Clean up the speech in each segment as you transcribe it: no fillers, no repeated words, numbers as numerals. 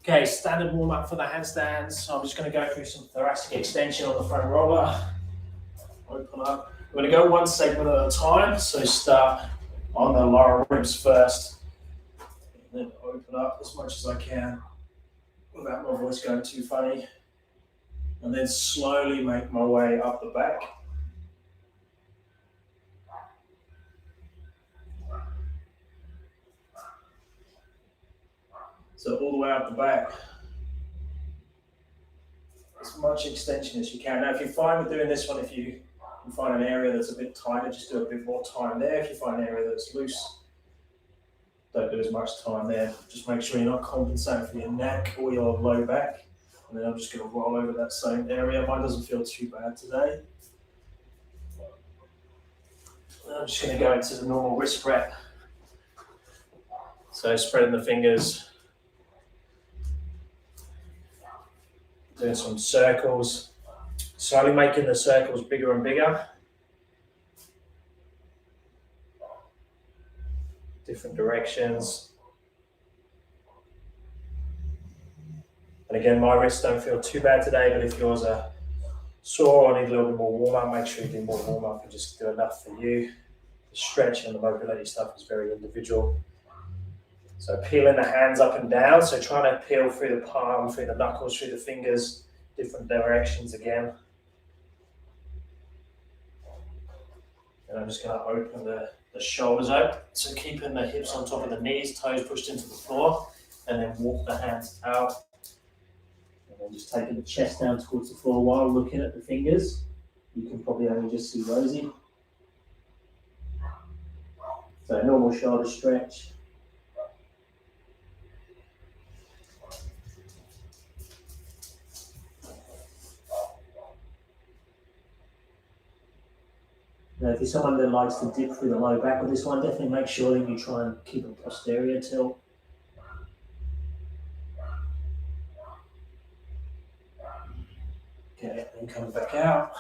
Okay, standard warm up for the handstands. So I'm just going to go through some thoracic extension on the front roller. Open up. We're going to go one segment at a time. So start on the lower ribs first. And then open up as much as I can without my voice going too funny. And then slowly make my way up the back. So all the way up the back. As much extension as you can. Now if you're fine with doing this one, if you can find an area that's a bit tighter, just do a bit more time there. If you find an area that's loose, don't do as much time there. Just make sure you're not compensating for your neck or your low back. And then I'm just going to roll over that same area. Mine doesn't feel too bad today. And I'm just going to go into the normal wrist rep. So spreading the fingers. Doing some circles. Slowly making the circles bigger and bigger. Different directions. And again, my wrists don't feel too bad today, but if yours are sore or need a little bit more warm up, make sure you do more warm up and just do enough for you. The stretch and the mobility stuff is very individual. So peeling the hands up and down, so trying to peel through the palm, through the knuckles, through the fingers, different directions again. And I'm just going to open the shoulders out, so keeping the hips on top of the knees, toes pushed into the floor, and then walk the hands out. And then just taking the chest down towards the floor while looking at the fingers. You can probably only just see Rosie. So normal shoulder stretch. Now, if you're someone that likes to dip through the low back with this one, definitely make sure that you try and keep a posterior tilt. Okay, then come back out.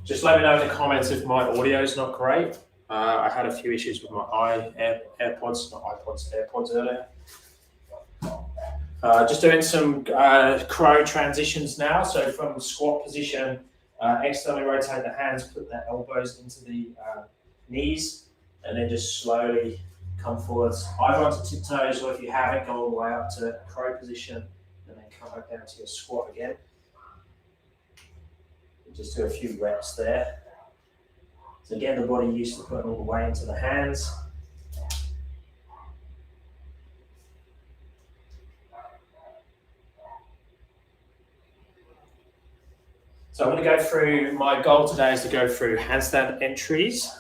Just let me know in the comments if my audio is not great. I had a few issues with my AirPods earlier. Just doing some crow transitions now. So from squat position, externally rotate the hands, put the elbows into the knees, and then just slowly come forwards. Either onto tiptoes, or if you haven't, go all the way up to crow position, and then come back down to your squat again. And just do a few reps there. So again, the body used to putting all the weight into the hands. So I'm going to go through, my goal today is to go through handstand entries.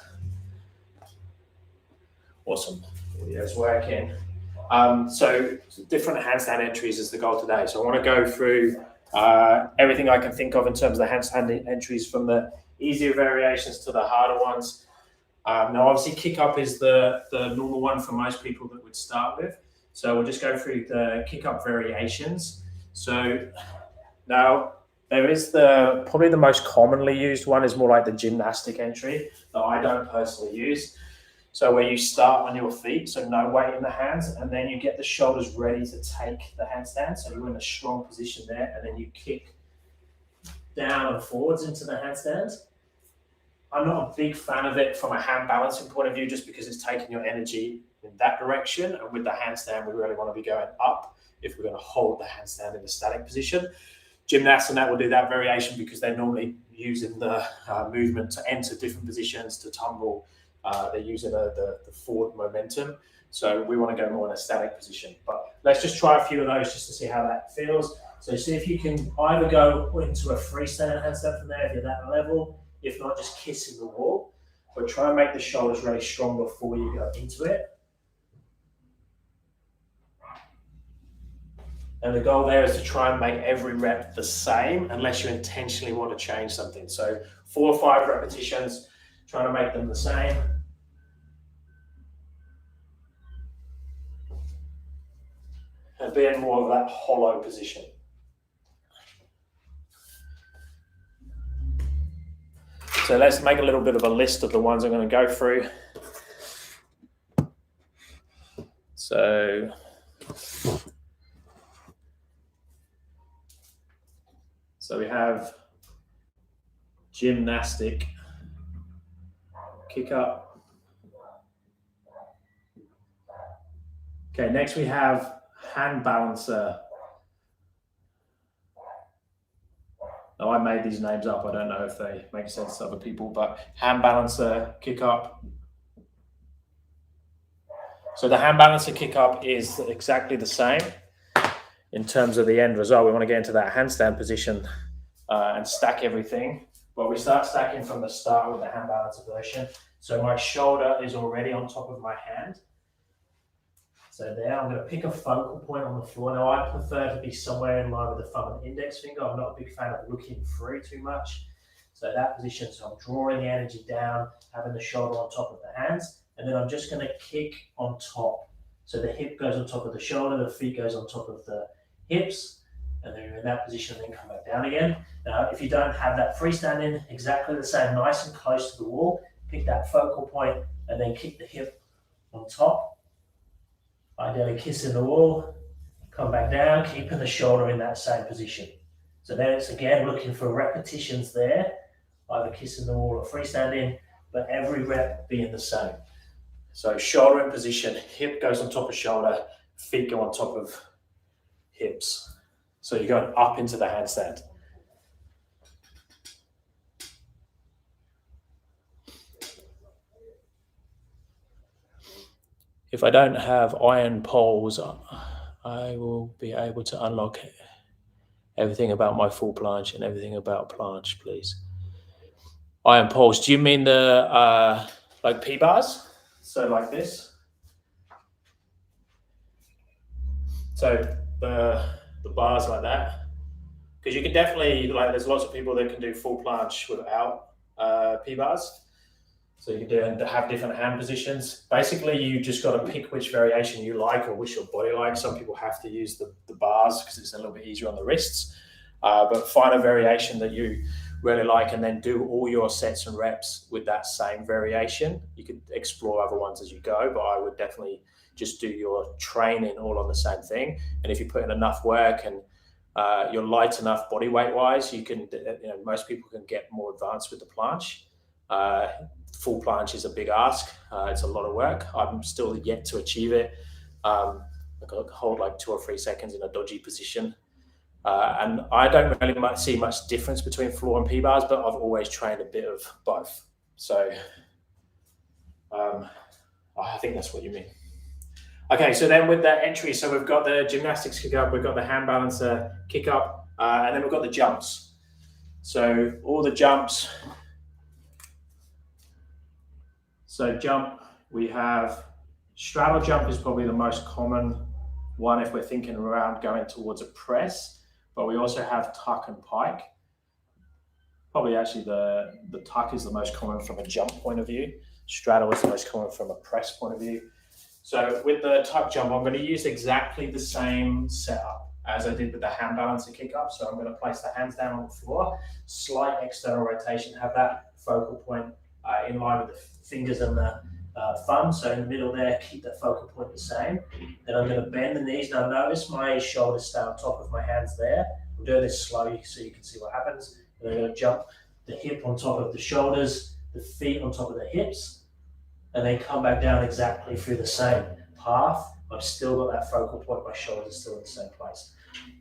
Awesome, video's working. So different handstand entries is the goal today. So I want to go through everything I can think of in terms of the handstand entries, from the easier variations to the harder ones. Now obviously kick up is the normal one for most people that would start with. So we'll just go through the kick up variations. So now, there is probably the most commonly used one is more like the gymnastic entry that I don't personally use. So where you start on your feet, so no weight in the hands, and then you get the shoulders ready to take the handstand. So you're in a strong position there, and then you kick down and forwards into the handstand. I'm not a big fan of it from a hand balancing point of view, just because it's taking your energy in that direction. And with the handstand, we really want to be going up if we're going to hold the handstand in a static position. Gymnasts and that will do that variation because they're normally using the movement to enter different positions, to tumble. They're using the forward momentum. So we want to go more in a static position. But let's just try a few of those just to see how that feels. So see if you can either go into a freestanding handstand from there if you're that level. If not, just kissing the wall. But try and make the shoulders really strong before you go into it. And the goal there is to try and make every rep the same, unless you intentionally want to change something. So 4 or 5 repetitions, trying to make them the same. And be in more of that hollow position. So let's make a little bit of a list of the ones I'm going to go through. So we have gymnastic, kick up. Okay, next we have hand balancer. Now, I made these names up. I don't know if they make sense to other people, but hand balancer, kick up. So the hand balancer kick up is exactly the same in terms of the end result. We want to get into that handstand position and stack everything. But we start stacking from the start with the hand balancer version. So my shoulder is already on top of my hand. So there, I'm going to pick a focal point on the floor. Now, I prefer to be somewhere in line with the thumb and index finger. I'm not a big fan of looking through too much. So that position, so I'm drawing the energy down, having the shoulder on top of the hands, and then I'm just going to kick on top. So the hip goes on top of the shoulder, the feet goes on top of the hips, and then you're in that position, and then come back down again. Now, if you don't have that freestanding, exactly the same, nice and close to the wall, pick that focal point, and then kick the hip on top. Ideally kissing the wall, come back down, keeping the shoulder in that same position. So then it's again looking for repetitions there, either kissing the wall or freestanding, but every rep being the same. So shoulder in position, hip goes on top of shoulder, feet go on top of hips. So you're going up into the handstand. If I don't have iron poles, I will be able to unlock everything about my full planche and everything about planche, please. Iron poles, do you mean the like P-bars? So like this? So the bars like that? Because you can definitely, like there's lots of people that can do full planche without P-bars. So you can do and have different hand positions. Basically, you just got to pick which variation you like or which your body likes. Some people have to use the bars because it's a little bit easier on the wrists. But find a variation that you really like and then do all your sets and reps with that same variation. You could explore other ones as you go, but I would definitely just do your training all on the same thing. And if you put in enough work and you're light enough body weight wise, you can, most people can get more advanced with the planche. Full planche is a big ask. It's a lot of work. I'm still yet to achieve it. I got to hold like 2 or 3 seconds in a dodgy position. And I don't really see much difference between floor and P-bars, but I've always trained a bit of both. So I think that's what you mean. Okay, so then with the entry, so we've got the gymnastics kick up, we've got the hand balancer kick up, and then we've got the jumps. So all the jumps. So jump, we have straddle jump is probably the most common one if we're thinking around going towards a press, but we also have tuck and pike. Probably actually the tuck is the most common from a jump point of view. Straddle is the most common from a press point of view. So with the tuck jump, I'm going to use exactly the same setup as I did with the hand balancer kick up. So I'm going to place the hands down on the floor, slight external rotation, have that focal point in line with the fingers and the thumb. So in the middle there, keep that focal point the same. Then I'm going to bend the knees. Now notice my shoulders stay on top of my hands there. I'm doing this slowly so you can see what happens. And I'm going to jump the hip on top of the shoulders, the feet on top of the hips, and then come back down exactly through the same path. I've still got that focal point, my shoulders are still in the same place.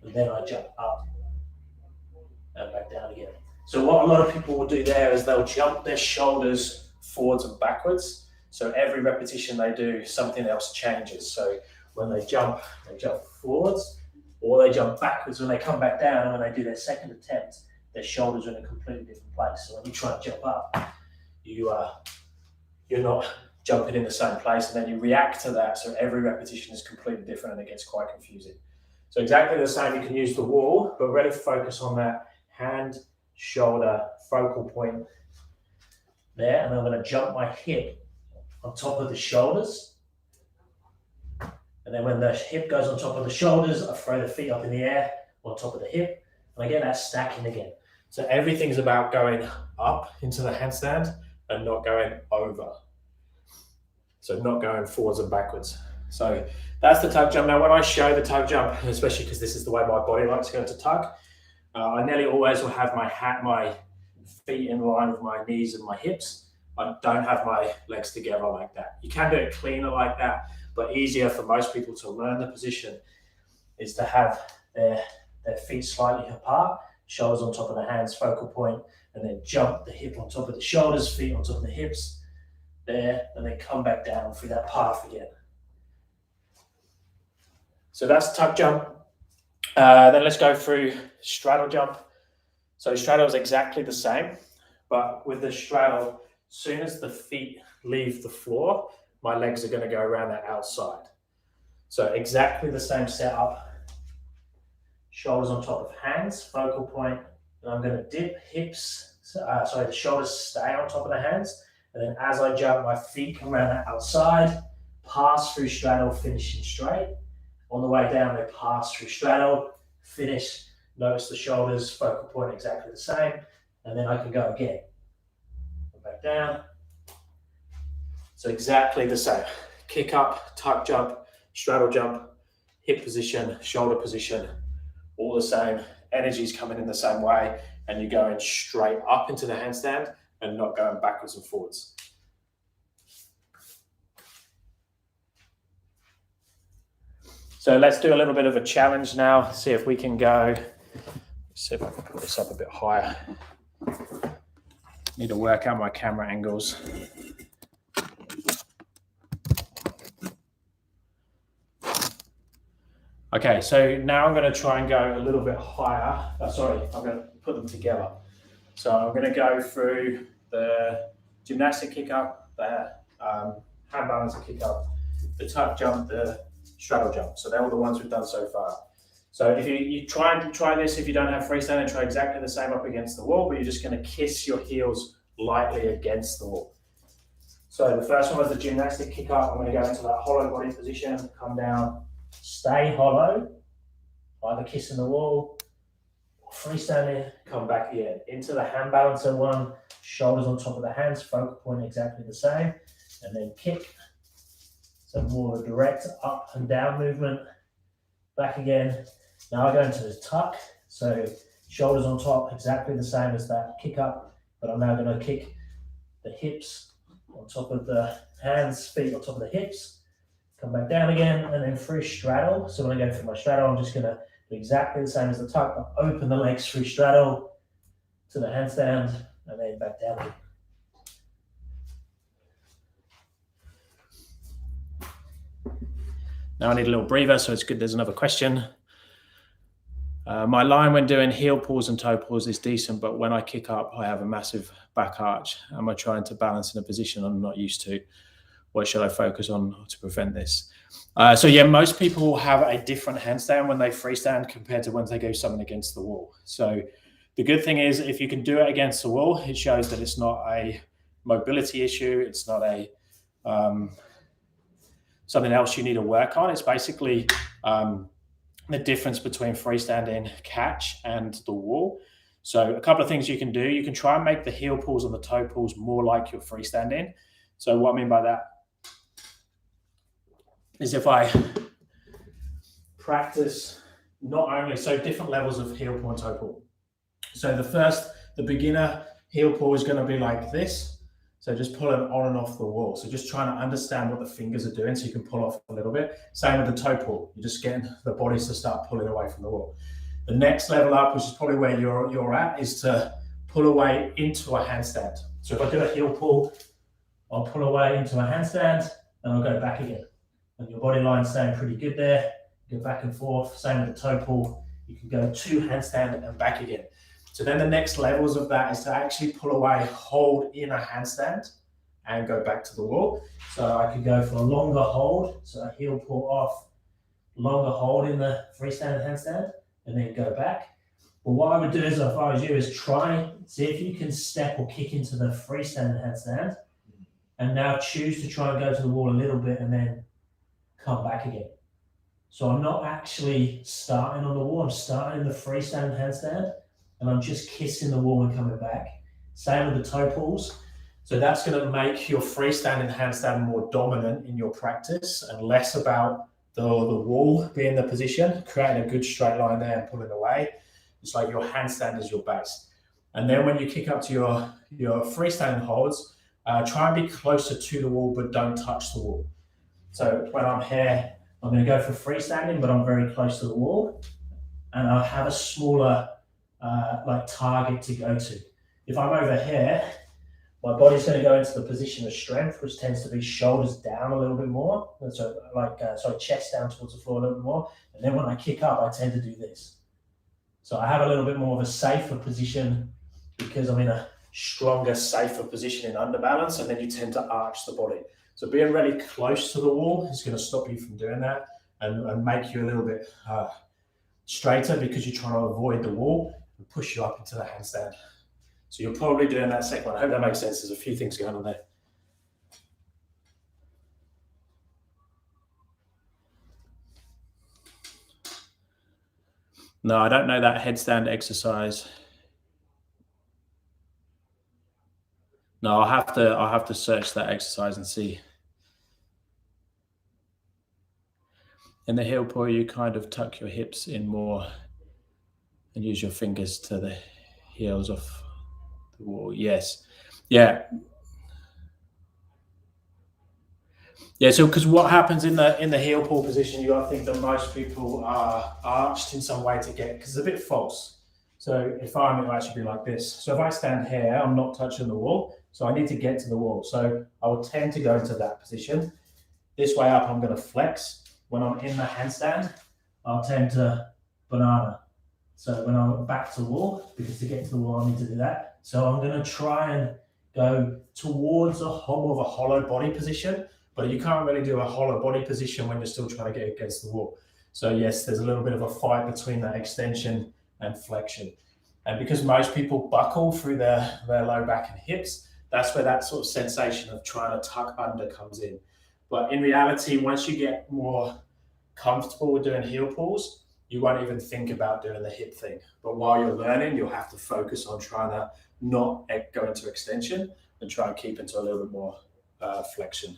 And then I jump up and back down again. So what a lot of people will do there is they'll jump their shoulders forwards and backwards. So every repetition they do, something else changes. So when they jump forwards, or they jump backwards when they come back down, and when they do their second attempt, their shoulders are in a completely different place. So when you try and jump up, you're not jumping in the same place, and then you react to that. So every repetition is completely different, and it gets quite confusing. So exactly the same, you can use the wall, but really focus on that hand, shoulder, focal point there. And I'm going to jump my hip on top of the shoulders. And then when the hip goes on top of the shoulders, I throw the feet up in the air on top of the hip. And I get that stacking again. So everything's about going up into the handstand and not going over. So not going forwards and backwards. So that's the tuck jump. Now, when I show the tuck jump, especially because this is the way my body likes to go to tuck, I nearly always will have my feet in line with my knees and my hips. I don't have my legs together like that. You can do it cleaner like that, but easier for most people to learn the position is to have their feet slightly apart, shoulders on top of the hands, focal point, and then jump the hip on top of the shoulders, feet on top of the hips, there, and then come back down through that path again. So that's tuck jump. Then let's go through straddle jump. So straddle is exactly the same, but with the straddle, as soon as the feet leave the floor, my legs are going to go around that outside. So exactly the same setup. Shoulders on top of hands, focal point, and I'm going to dip hips, the shoulders stay on top of the hands, and then as I jump, my feet come around that outside, pass through straddle, finishing straight. On the way down, they pass through straddle, finish, notice the shoulders, focal point exactly the same, and then I can go again. Back down. So exactly the same. Kick up, tuck jump, straddle jump, hip position, shoulder position, all the same. Energy's coming in the same way, and you're going straight up into the handstand and not going backwards and forwards. So let's do a little bit of a challenge now. See if we can go. See if I can put this up a bit higher. Need to work out my camera angles. Okay, so now I'm going to try and go a little bit higher. I'm going to put them together. So I'm going to go through the gymnastic kick up, the hand balance kick up, the tuck jump, the straddle jump. So they're all the ones we've done so far. So if you try this, if you don't have freestyle, and try exactly the same up against the wall, but you're just going to kiss your heels lightly against the wall. So the first one was the gymnastic kick up. I'm going to go into that hollow body position, come down, stay hollow, either kissing the wall or freestanding, come back again. Into the hand balancer one, shoulders on top of the hands, focal point exactly the same, and then kick. So more of a direct up and down movement, back again. Now I go into the tuck, so shoulders on top, exactly the same as that kick up, but I'm now going to kick the hips on top of the hands, feet on top of the hips, come back down again, and then through straddle. So when I go through my straddle, I'm just going to do exactly the same as the tuck, but open the legs through straddle to the handstand, and then back down again. Now I need a little breather, so it's good there's another question. My line when doing heel pulls and toe pulls is decent, but when I kick up, I have a massive back arch. Am I trying to balance in a position I'm not used to? What should I focus on to prevent this? So yeah, most people have a different handstand when they freestand compared to when they go something against the wall. So the good thing is if you can do it against the wall, it shows that it's not a mobility issue. It's not a something else you need to work on. It's basically the difference between freestanding catch and the wall. So a couple of things you can do. You can try and make the heel pulls and the toe pulls more like your freestanding. So what I mean by that is if I practice not only, so different levels of heel pull and toe pull. So the beginner heel pull is going to be like this. So just pulling on and off the wall. So just trying to understand what the fingers are doing so you can pull off a little bit. Same with the toe pull. You're just getting the bodies to start pulling away from the wall. The next level up, which is probably where you're at, is to pull away into a handstand. So if I do a heel pull, I'll pull away into a handstand and I'll go back again. And your body line's staying pretty good there. Go back and forth. Same with the toe pull. You can go to handstand and back again. So then the next levels of that is to actually pull away, hold in a handstand and go back to the wall. So I could go for a longer hold. So a heel pull off, longer hold in the freestanding handstand and then go back. But what I would do is, if I was you, is see if you can step or kick into the freestanding handstand and now choose to try and go to the wall a little bit and then come back again. So I'm not actually starting on the wall, I'm starting in the freestanding handstand and I'm just kissing the wall and coming back. Same with the toe pulls. So that's going to make your freestanding handstand more dominant in your practice and less about the wall being the position, creating a good straight line there and pulling away. It's like your handstand is your base. And then when you kick up to your freestanding holds, try and be closer to the wall, but don't touch the wall. So when I'm here, I'm going to go for freestanding, but I'm very close to the wall. And I'll have a smaller like target to go to. If I'm over here, my body's going to go into the position of strength, which tends to be shoulders down a little bit more. So chest down towards the floor a little bit more. And then when I kick up, I tend to do this. So I have a little bit more of a safer position because I'm in a stronger, safer position in underbalance, and then you tend to arch the body. So being really close to the wall is going to stop you from doing that and make you a little bit straighter because you're trying to avoid the wall and push you up into the handstand. So you're probably doing that second one. I hope that makes sense. There's a few things going on there. No, I don't know that headstand exercise. No, I'll have to search that exercise and see. In the heel pull, you kind of tuck your hips in more and use your fingers to the heels of the wall. Yes. Yeah. Yeah, so because what happens in the heel pull position, you got to think that most people are arched in some way to get, because it's a bit false. So if it'll actually be like this. So if I stand here, I'm not touching the wall. So I need to get to the wall. So I will tend to go into that position. This way up, I'm going to flex. When I'm in the handstand, I'll tend to banana. So when I'm back to wall, because to get to the wall, I need to do that. So I'm going to try and go towards more of a hollow body position, but you can't really do a hollow body position when you're still trying to get against the wall. So yes, there's a little bit of a fight between that extension and flexion. And because most people buckle through their low back and hips, that's where that sort of sensation of trying to tuck under comes in. But in reality, once you get more comfortable with doing heel pulls, you won't even think about doing the hip thing. But while you're learning, you'll have to focus on trying to not go into extension and try and keep into a little bit more flexion.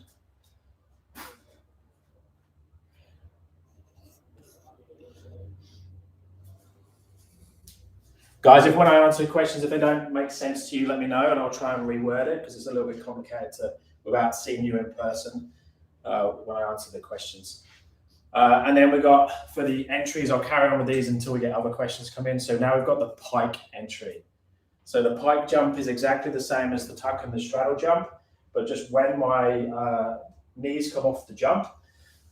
Guys, if when I answer questions, if they don't make sense to you, let me know and I'll try and reword it because it's a little bit complicated without seeing you in person when I answer the questions. And then we've got, for the entries, I'll carry on with these until we get other questions come in. So now we've got the pike entry. So the pike jump is exactly the same as the tuck and the straddle jump, but just when my knees come off the jump,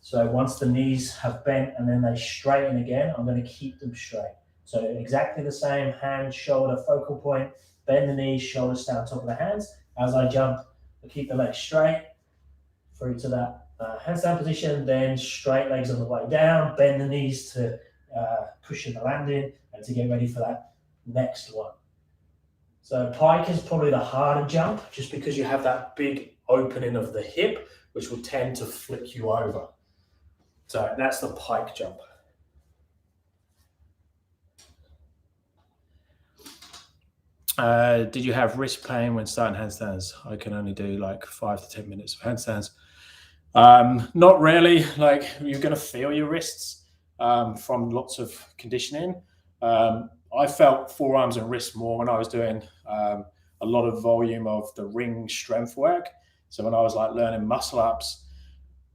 so once the knees have bent and then they straighten again, I'm going to keep them straight. So exactly the same, hand, shoulder, focal point, bend the knees, shoulders down top of the hands. As I jump, I keep the legs straight through to that handstand position, then straight legs on the way down, bend the knees to cushion the landing and to get ready for that next one. So pike is probably the harder jump just because you have that big opening of the hip, which will tend to flick you over. So that's the pike jump. Did you have wrist pain when starting handstands? I can only do like 5 to 10 minutes of handstands. Not really. Like, you're going to feel your wrists from lots of conditioning. I felt forearms and wrists more when I was doing a lot of volume of the ring strength work. So when I was like learning muscle ups,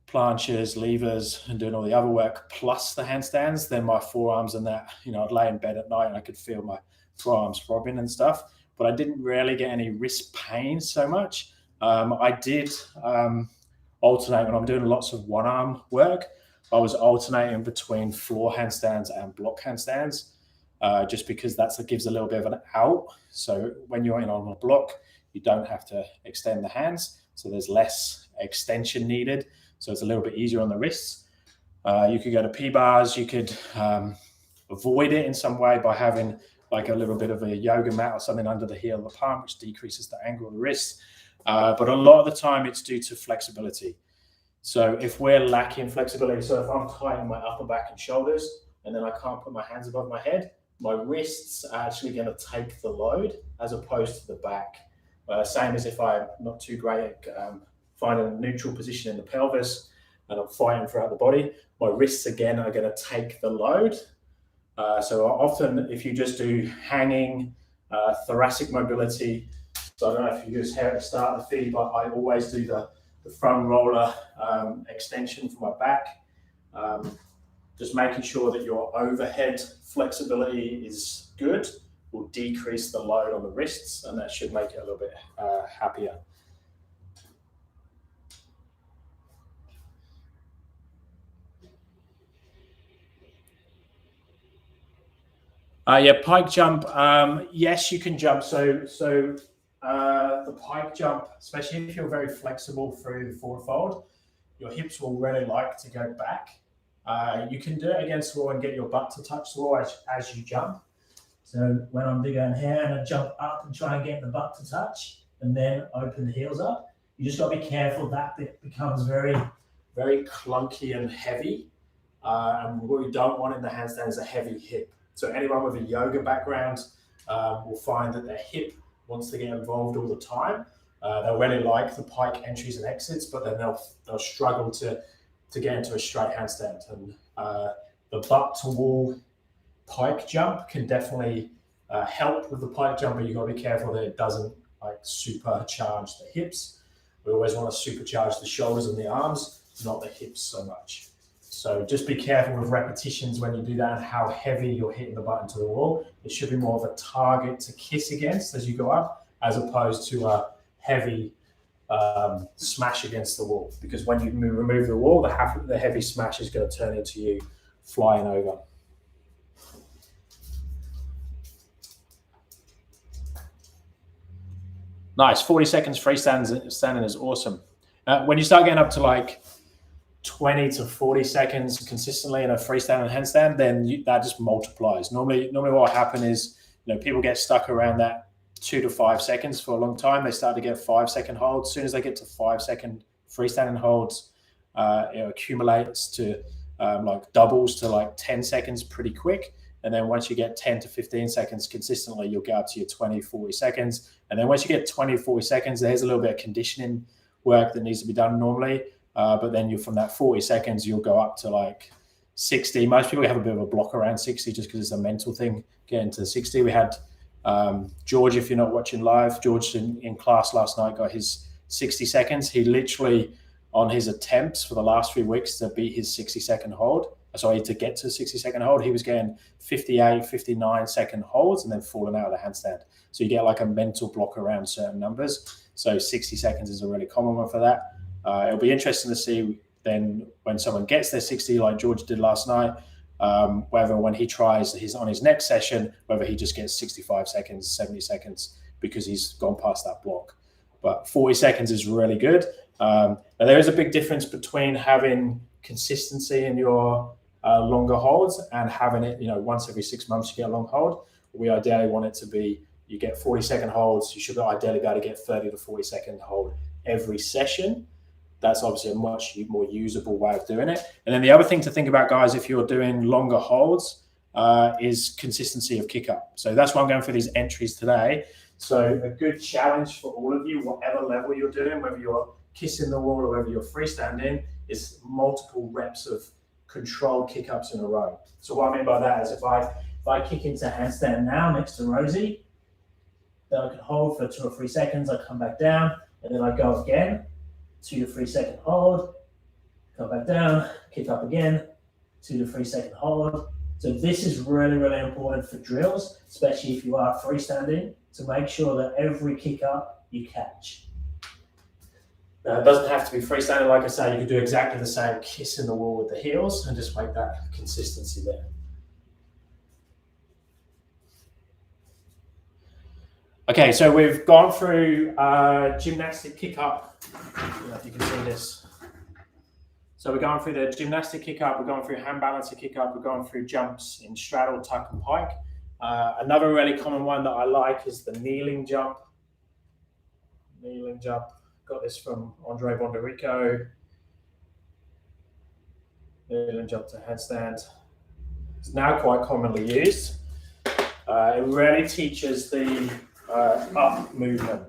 planches, levers, and doing all the other work plus the handstands, then my forearms and that, I'd lay in bed at night and I could feel my forearms throbbing and stuff, but I didn't really get any wrist pain so much. I did alternate when I'm doing lots of one arm work. I was alternating between floor handstands and block handstands, just because that gives a little bit of an out. So when you're in on a block, you don't have to extend the hands, so there's less extension needed. So it's a little bit easier on the wrists. You could go to P-bars. You could avoid it in some way by having like a little bit of a yoga mat or something under the heel of the palm, which decreases the angle of the wrist. But a lot of the time it's due to flexibility. So if we're lacking flexibility, so if I'm tight in my upper back and shoulders, and then I can't put my hands above my head, my wrists are actually going to take the load as opposed to the back. Same as if I'm not too great at finding a neutral position in the pelvis and I'm fighting throughout the body, my wrists again are going to take the load. So often if you just do hanging, thoracic mobility, so I don't know if you just hear it start the feed, but I always do the front roller extension for my back. Just making sure that your overhead flexibility is good will decrease the load on the wrists, and that should make it a little bit happier. Yeah, pike jump. Yes, you can jump. So the pike jump, especially if you're very flexible through the forward fold, your hips will really like to go back. You can do it against the wall and get your butt to touch the wall as you jump. So when I'm going here and I jump up and try and get the butt to touch and then open the heels up, you just got to be careful that it becomes very, very clunky and heavy. And what we don't want in the handstand is a heavy hip. So anyone with a yoga background will find that their hip wants to get involved all the time. They'll really like the pike entries and exits, but then they'll struggle to get into a straight handstand. And the butt to wall pike jump can definitely help with the pike jump, but you've got to be careful that it doesn't like supercharge the hips. We always want to supercharge the shoulders and the arms, not the hips so much. So just be careful with repetitions when you do that and how heavy you're hitting the butt into the wall. It should be more of a target to kiss against as you go up, as opposed to a heavy smash against the wall. Because when you remove the wall, the heavy smash is going to turn into you flying over. Nice, 40 seconds freestanding is awesome. When you start getting up to like 20 to 40 seconds consistently in a freestanding handstand, then that just multiplies. Normally what will happen is, people get stuck around that 2 to 5 seconds for a long time. They start to get 5-second holds. As soon as they get to 5-second freestanding holds, it accumulates to like doubles to like 10 seconds pretty quick. And then once you get 10 to 15 seconds consistently, you'll get up to your 20, 40 seconds. And then once you get 20, 40 seconds, there's a little bit of conditioning work that needs to be done normally. But then from that 40 seconds, you'll go up to like 60. Most people have a bit of a block around 60 just because it's a mental thing, getting to 60. We had George, if you're not watching live, George in class last night got his 60 seconds. He literally, on his attempts for the last 3 weeks to beat his 60-second hold, to get to a 60-second hold, he was getting 58, 59-second holds and then falling out of the handstand. So you get like a mental block around certain numbers. So 60 seconds is a really common one for that. It'll be interesting to see then when someone gets their 60, like George did last night, whether when he tries on his next session, whether he just gets 65 seconds, 70 seconds, because he's gone past that block. But 40 seconds is really good. Now there is a big difference between having consistency in your longer holds and having it, once every 6 months you get a long hold. We ideally want it to be, you get 40-second holds, you should ideally be able to get 30 to 40-second hold every session. That's obviously a much more usable way of doing it. And then the other thing to think about, guys, if you're doing longer holds, is consistency of kick up. So that's why I'm going for these entries today. So a good challenge for all of you, whatever level you're doing, whether you're kissing the wall or whether you're freestanding, is multiple reps of controlled kick ups in a row. So what I mean by that is if I kick into handstand now next to Rosie, then I can hold for 2 or 3 seconds, I come back down, and then I go again, 2 to 3 second hold, come back down, kick up again, 2 to 3 second hold. So this is really, really important for drills, especially if you are freestanding, to make sure that every kick up you catch. Now, it doesn't have to be freestanding, like I say, you can do exactly the same, kiss in the wall with the heels and just make that consistency there. Okay, so we've gone through gymnastic kick up. I don't know if you can see this. So we're going through the gymnastic kick up, we're going through hand balancer kick up, we're going through jumps in straddle, tuck, and pike. Another really common one that I like is the kneeling jump. Kneeling jump. Got this from Andre Bonderico. Kneeling jump to handstand. It's now quite commonly used. It really teaches the up movement.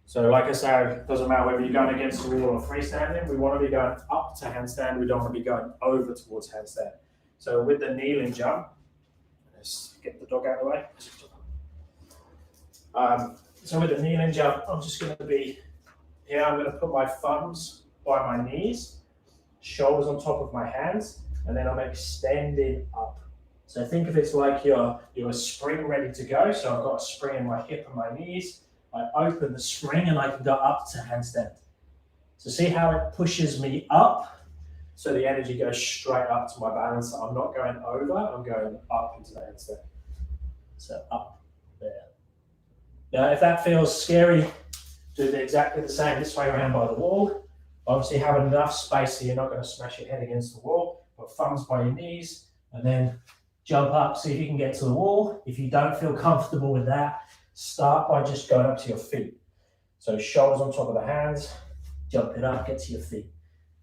So like I say, it doesn't matter whether you're going against the wall or freestanding, we want to be going up to handstand, we don't want to be going over towards handstand. So with the kneeling jump, let's get the dog out of the way. So with the kneeling jump, I'm just going to be here, I'm going to put my thumbs by my knees, shoulders on top of my hands, and then I'm extending up. So think of it like you're a spring ready to go. So I've got a spring in my hip and my knees. I open the spring and I can go up to handstand. So see how it pushes me up? So the energy goes straight up to my balance. I'm not going over, I'm going up into the handstand. So up there. Now if that feels scary, do exactly the same this way around by the wall. Obviously have enough space so you're not going to smash your head against the wall. Put thumbs by your knees and then jump up, see if you can get to the wall. If you don't feel comfortable with that, start by just going up to your feet. So shoulders on top of the hands, jump it up, get to your feet.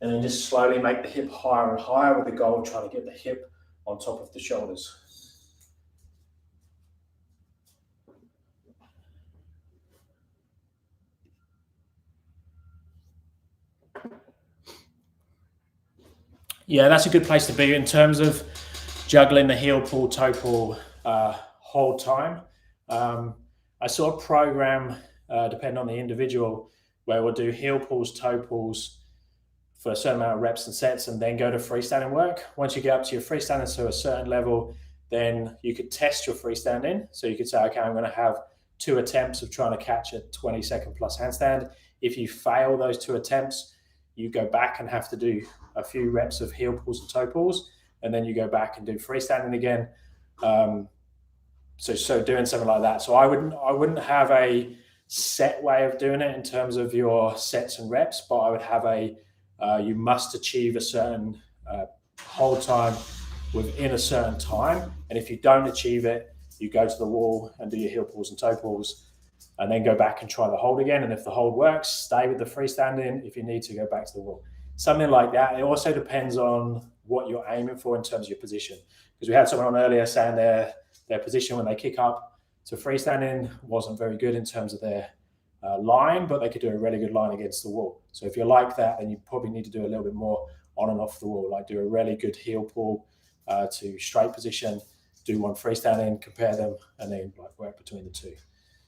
And then just slowly make the hip higher and higher with the goal of trying to get the hip on top of the shoulders. Yeah, that's a good place to be in terms of juggling the heel pull, toe pull whole time. I sort of program, depending on the individual, where we'll do heel pulls, toe pulls for a certain amount of reps and sets, and then go to freestanding work. Once you get up to your freestanding to a certain level, then you could test your freestanding. So you could say, okay, I'm going to have 2 attempts of trying to catch a 20-second plus handstand. If you fail those 2 attempts, you go back and have to do a few reps of heel pulls and toe pulls, and then you go back and do freestanding again. So doing something like that. So I wouldn't have a set way of doing it in terms of your sets and reps, but I would have you must achieve a certain hold time within a certain time, and if you don't achieve it, you go to the wall and do your heel pulls and toe pulls, and then go back and try the hold again. And if the hold works, stay with the freestanding. If you need to, go back to the wall. Something like that. It also depends on what you're aiming for in terms of your position. Because we had someone on earlier saying their position when they kick up to freestanding wasn't very good in terms of their line, but they could do a really good line against the wall. So if you're like that, then you probably need to do a little bit more on and off the wall, like do a really good heel pull to straight position, do one freestanding, compare them, and then like work between the two.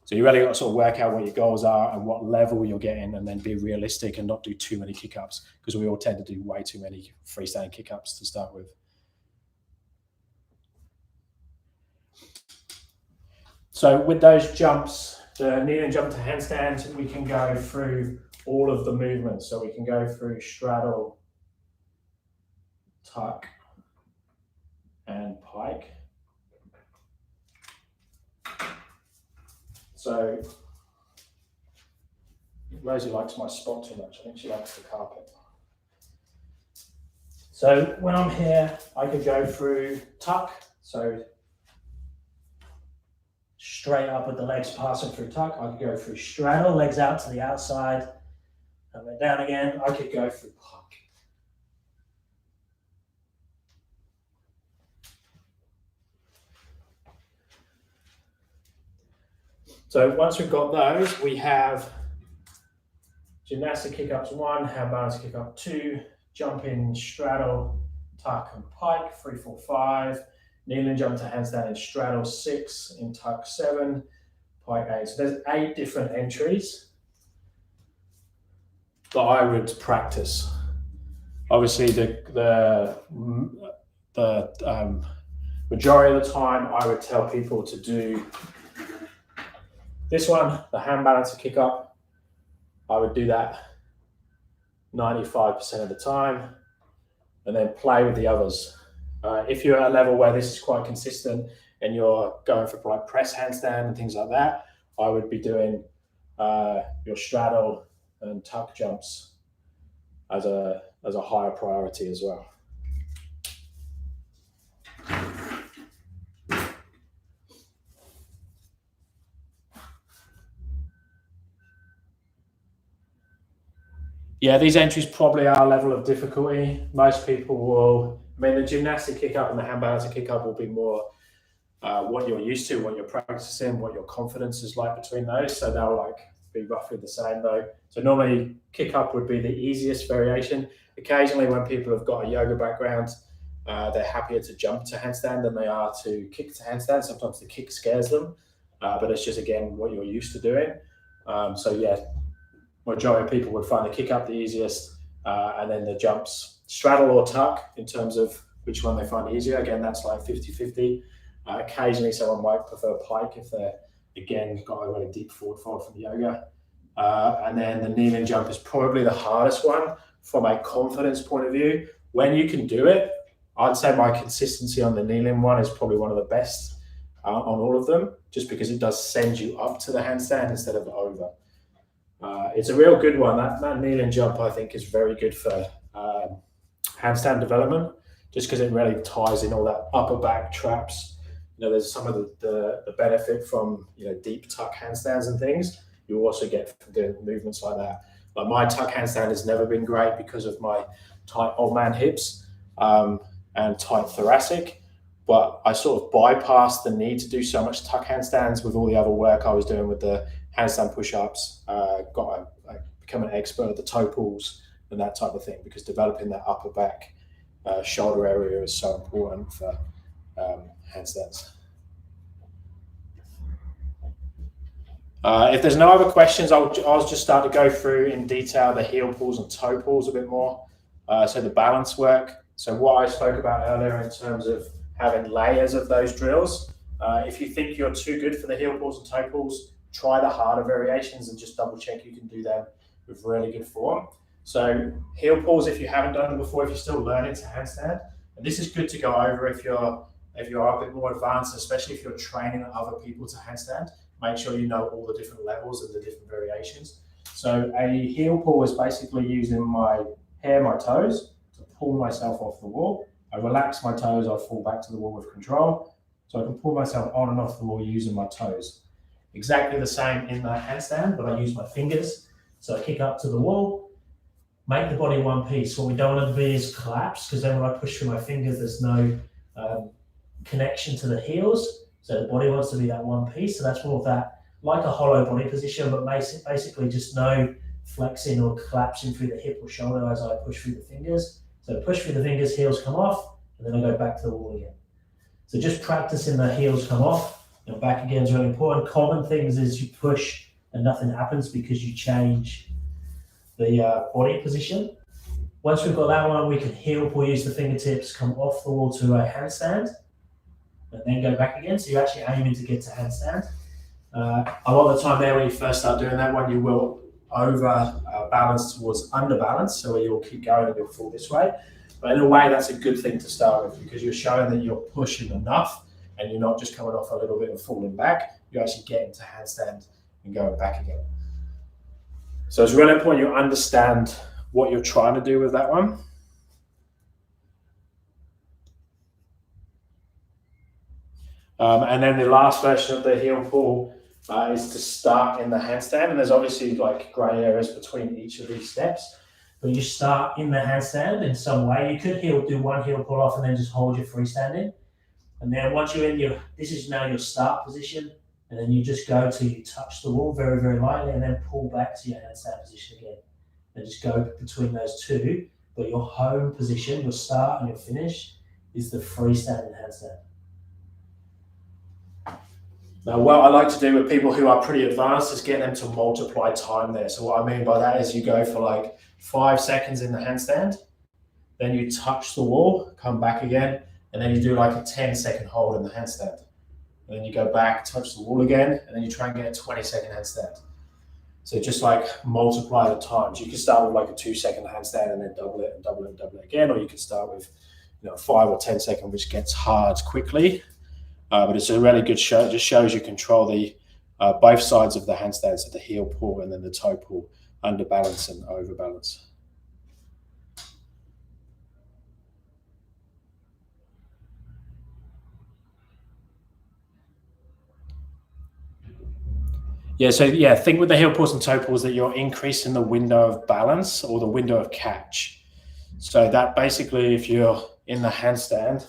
So you really got to sort of work out what your goals are and what level you're getting, and then be realistic and not do too many kick-ups, because we all tend to do way too many freestanding kick-ups to start with. So with those jumps, the kneeling jump to handstand, we can go through all of the movements. So we can go through straddle, tuck, and pike. So Rosie likes my spot too much. I think she likes the carpet. So when I'm here, I could go through tuck. So straight up with the legs passing through tuck. I could go through straddle, legs out to the outside, and then down again. I could go through pike. So once we've got those, we have gymnastic kick-ups 1, hand balance kick-up 2, jump in, straddle, tuck and pike 3, 4, 5, kneeling jump to handstand and straddle 6, in tuck 7, pike 8. So there's 8 different entries that I would practice. Obviously, the majority of the time, I would tell people to do this one, the hand balancer kick up. I would do that 95% of the time, and then play with the others. If you're at a level where this is quite consistent and you're going for like press handstand and things like that, I would be doing your straddle and tuck jumps as a higher priority as well. Yeah, these entries probably are a level of difficulty. Most people will, I mean, the gymnastic kick up and the hand balancer kick up will be more what you're used to, what you're practicing, what your confidence is like between those. So they'll like be roughly the same though. So normally kick up would be the easiest variation. Occasionally when people have got a yoga background, they're happier to jump to handstand than they are to kick to handstand. Sometimes the kick scares them, but it's just, again, what you're used to doing. So yeah, majority of people would find the kick up the easiest, and then the jumps straddle or tuck in terms of which one they find easier. Again, that's like 50-50. Occasionally someone might prefer pike if they're, again, got a really deep forward fold from yoga. And then the kneeling jump is probably the hardest one from a confidence point of view. When you can do it, I'd say my consistency on the kneeling one is probably one of the best on all of them, just because it does send you up to the handstand instead of over. It's a real good one. That kneeling jump, I think, is very good for handstand development, just because it really ties in all that upper back traps. There's some of the benefit from deep tuck handstands and things. You also get from doing movements like that. Like my tuck handstand has never been great because of my tight old man hips and tight thoracic, but I sort of bypassed the need to do so much tuck handstands with all the other work I was doing with the handstand push-ups. Become an expert at the toe pulls and that type of thing, because developing that upper back shoulder area is so important for handstands. If there's no other questions, I'll just start to go through in detail the heel pulls and toe pulls a bit more. So the balance work. So what I spoke about earlier in terms of having layers of those drills. If you think you're too good for the heel pulls and toe pulls, try the harder variations and just double check you can do them with really good form. So heel pulls, if you haven't done them before, if you're still learning to handstand, and this is good to go over if you're a bit more advanced, especially if you're training other people to handstand. Make sure you know all the different levels and the different variations. So a heel pull is basically using my toes to pull myself off the wall. I relax my toes, I fall back to the wall with control. So I can pull myself on and off the wall using my toes. Exactly the same in the handstand, but I use my fingers. So I kick up to the wall, make the body one piece. What we don't want to be is collapse, because then when I push through my fingers, there's no connection to the heels. So the body wants to be that one piece. So that's more of that, like a hollow body position, but basically just no flexing or collapsing through the hip or shoulder as I push through the fingers. So push through the fingers, heels come off, and then I go back to the wall again. So just practicing the heels come off and back again is really important. Common things is you push and nothing happens because you change the body position. Once we've got that one, we can heel pull, use the fingertips, come off the wall to a handstand, and then go back again. So you're actually aiming to get to handstand. A lot of the time there, when you first start doing that one, you will over balance towards under balance. So you'll keep going and you'll fall this way. But in a way, that's a good thing to start with, because you're showing that you're pushing enough and you're not just coming off a little bit and falling back. You're actually getting to handstand and going back again. So it's really important you understand what you're trying to do with that one. And then the last version of the heel pull is to start in the handstand. And there's obviously like grey areas between each of these steps. But you start in the handstand in some way. You could do one heel pull off and then just hold your freestanding. And then once you're in this is now your start position. And then you just go till you touch the wall very, very lightly, and then pull back to your handstand position again. And just go between those two. But your home position, your start and your finish, is the freestanding handstand. Now, what I like to do with people who are pretty advanced is get them to multiply time there. So what I mean by that is you go for like 5 seconds in the handstand, then you touch the wall, come back again, and then you do like a 10-second hold in the handstand. And then you go back, touch the wall again, and then you try and get a 20-second handstand. So just like multiply the times. You can start with like a 2-second handstand and then double it and double it and double it again, or you can start with 5 or 10 seconds, which gets hard quickly. But it's a really good show. It just shows you control the both sides of the handstand, so the heel pull and then the toe pull, under balance and over balance. Think with the heel pulls and toe pulls that you're increasing the window of balance or the window of catch. So that basically, if you're in the handstand,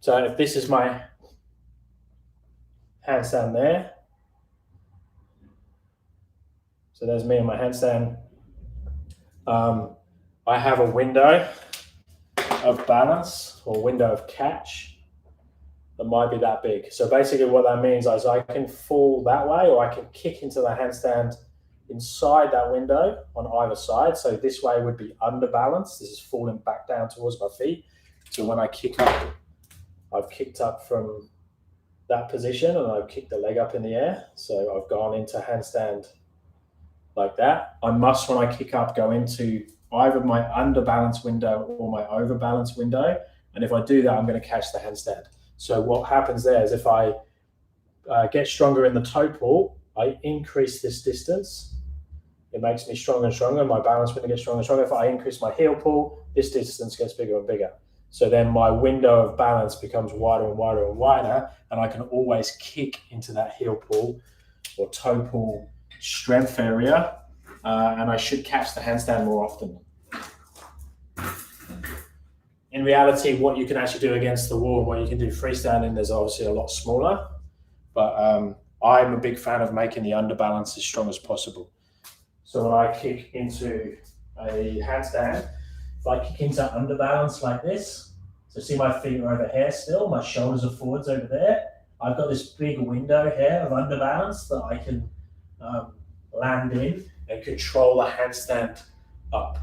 So if this is my handstand there, so there's me and my handstand. I have a window of balance or window of catch that might be that big. So basically what that means is I can fall that way, or I can kick into the handstand inside that window on either side. So this way would be under balance. This is falling back down towards my feet. So when I kick up, I've kicked up from that position and I've kicked the leg up in the air. So I've gone into handstand like that. I must, when I kick up, go into either my under balance window or my over balance window. And if I do that, I'm going to catch the handstand. So what happens there is if I get stronger in the toe pull, I increase this distance. It makes me stronger and stronger. My balance window gets stronger and stronger. If I increase my heel pull, this distance gets bigger and bigger. So then my window of balance becomes wider and wider and wider, and I can always kick into that heel pull or toe pull strength area, and I should catch the handstand more often. In reality, what you can actually do against the wall and what you can do freestanding, there's obviously a lot smaller, but I'm a big fan of making the underbalance as strong as possible. So when I kick into a handstand, if I kick into underbalance like this, so see my feet are over here still, my shoulders are forwards over there, I've got this big window here of underbalance that I can land in and control the handstand up.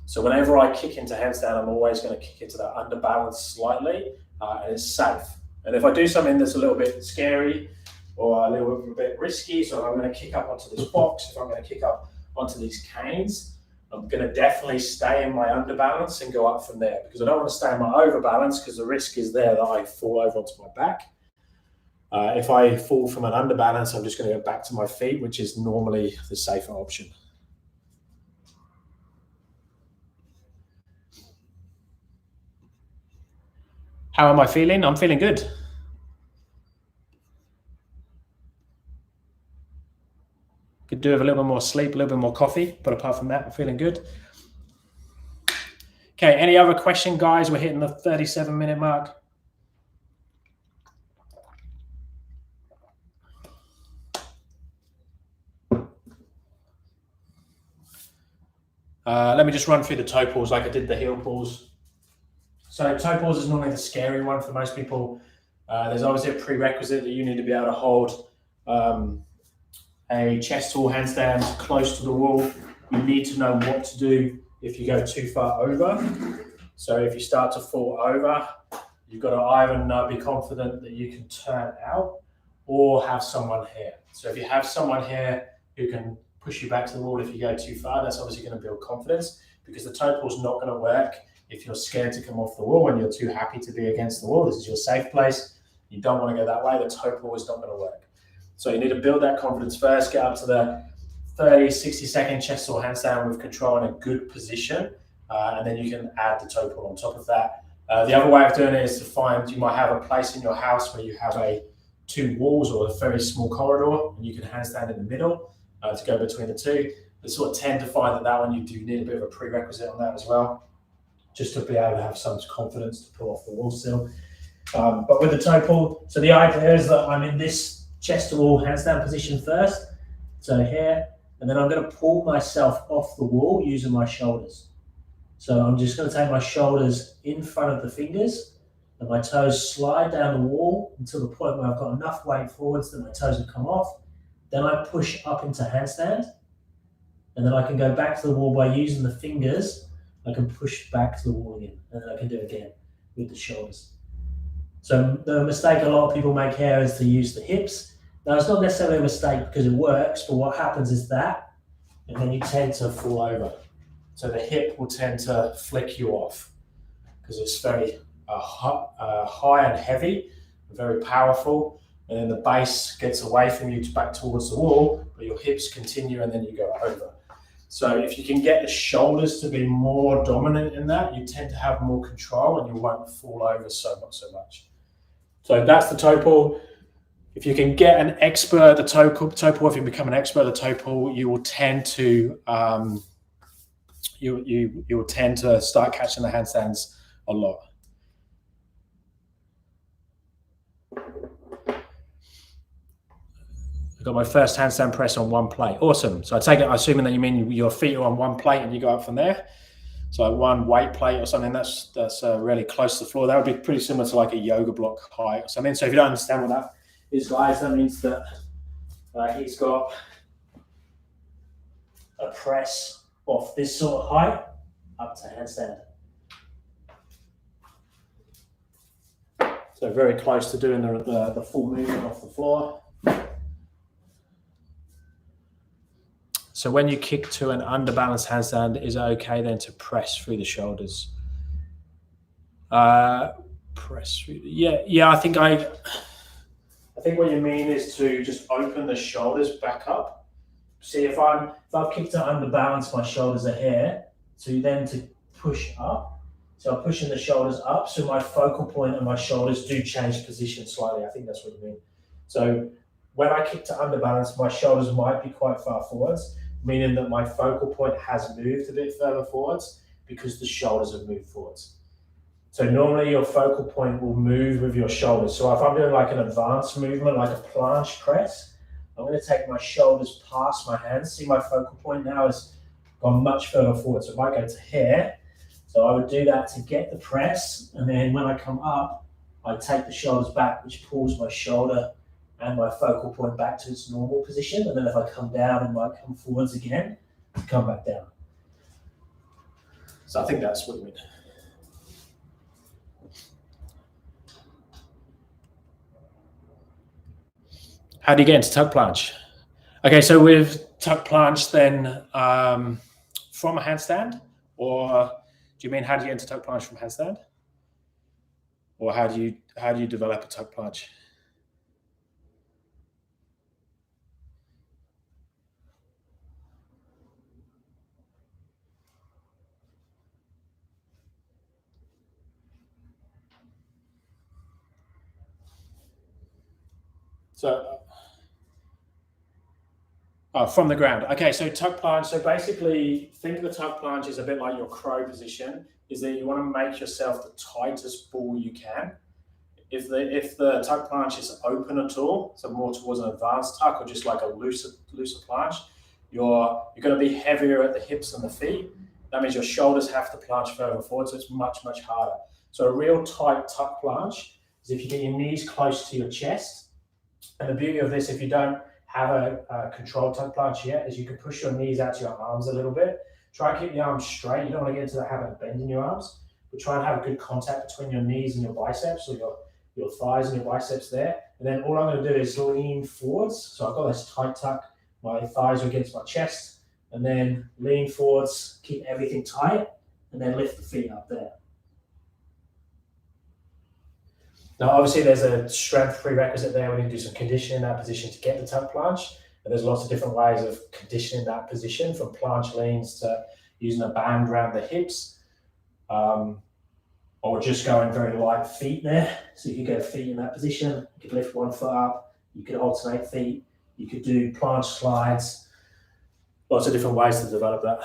So whenever I kick into handstand, I'm always going to kick into that underbalance slightly, and it's safe. And if I do something that's a little bit scary or a little bit risky, so I'm going to kick up onto this box, if I'm going to kick up onto these canes, I'm going to definitely stay in my underbalance and go up from there, because I don't want to stay in my overbalance because the risk is there that I fall over onto my back. If I fall from an underbalance, I'm just going to go back to my feet, which is normally the safer option. How am I feeling? I'm feeling good. Could do with a little bit more sleep, a little bit more coffee, but apart from that, I'm feeling good. Okay, any other question, guys? We're hitting the 37-minute mark. Let me just run through the toe pulls like I did the heel pulls. So toe pulls is normally the scary one for most people. There's obviously a prerequisite that you need to be able to hold a chest to wall handstand close to the wall. You need to know what to do if you go too far over. So if you start to fall over, you've got to either be confident that you can turn out or have someone here. So if you have someone here who can push you back to the wall if you go too far, that's obviously going to build confidence, because the toe pull is not going to work if you're scared to come off the wall and you're too happy to be against the wall. This is your safe place. You don't want to go that way. The toe pull is not going to work. So you need to build that confidence first, get up to the 30, 60-second chest or handstand with control in a good position, and then you can add the toe pull on top of that. The other way of doing it is to find, you might have a place in your house where you have two walls or a very small corridor, and you can handstand in the middle to go between the two. I sort of tend to find that one you do need a bit of a prerequisite on that as well, just to be able to have some confidence to pull off the wall still. But with the toe pull, so the idea is that I'm in this chest to wall handstand position first, so here, and then I'm going to pull myself off the wall using my shoulders. So I'm just going to take my shoulders in front of the fingers, and my toes slide down the wall until the point where I've got enough weight forwards that my toes have come off. Then I push up into handstand, and then I can go back to the wall by using the fingers. I can push back to the wall again, and then I can do it again with the shoulders. So the mistake a lot of people make here is to use the hips. Now, it's not necessarily a mistake because it works, but what happens is that, and then you tend to fall over. So the hip will tend to flick you off because it's very high and heavy, very powerful, and then the base gets away from you back towards the wall, but your hips continue and then you go over. So if you can get the shoulders to be more dominant in that, you tend to have more control and you won't fall over so much. So that's the toe pull. If you can get an expert at the toe pull, if you become an expert at the toe pull, you will tend to you will tend to start catching the handstands a lot. got my first handstand press on one plate. Awesome. So I take it, assuming that you mean your feet are on one plate and you go up from there. So one weight plate or something that's really close to the floor. That would be pretty similar to like a yoga block height or something. So if you don't understand what that is, guys, that means that he's got a press off this sort of height up to handstand. So very close to doing the full movement off the floor. So when you kick to an underbalanced handstand, is it okay then to press through the shoulders? Press through. Yeah. I think what you mean is to just open the shoulders back up. See, if I've kicked to underbalance, my shoulders are here. So then to push up. So I'm pushing the shoulders up. So my focal point and my shoulders do change position slightly. I think that's what you mean. So when I kick to underbalance, my shoulders might be quite far forwards, meaning that my focal point has moved a bit further forwards because the shoulders have moved forwards. So normally your focal point will move with your shoulders. So if I'm doing like an advanced movement, like a planche press, I'm going to take my shoulders past my hands. See, my focal point now has gone much further forward. So it might go to here. So I would do that to get the press. And then when I come up, I take the shoulders back, which pulls my shoulder and my focal point back to its normal position. And then if I come down, it might come forwards again to come back down. So I think that's what you mean. How do you get into tuck planche? Okay, so with tuck planche then from a handstand, or do you mean how do you get into tuck planche from handstand? Or how do you develop a tuck planche? So from the ground. Okay, so tuck planche. So basically, think of the tuck planche as a bit like your crow position. Is that you want to make yourself the tightest ball you can. If the tuck planche is open at all, so more towards an advanced tuck or just like a looser planche, you're going to be heavier at the hips and the feet. That means your shoulders have to planche further forward, so it's much harder. So a real tight tuck planche is if you get your knees close to your chest. And the beauty of this, if you don't have a controlled tuck planche yet, is you can push your knees out to your arms a little bit. Try and keep the arms straight. You don't want to get into the habit of bending your arms, but try and have a good contact between your knees and your biceps, or your thighs and your biceps there. And then all I'm going to do is lean forwards. So I've got this tight tuck. My thighs are against my chest. And then lean forwards, keep everything tight, and then lift the feet up there. Now, obviously, there's a strength prerequisite there. We need to do some conditioning in that position to get the tuck planche. And there's lots of different ways of conditioning that position, from planche leans to using a band around the hips, or just going very light feet there. So you could get feet in that position. You could lift one foot up. You could alternate feet. You could do planche slides. Lots of different ways to develop that.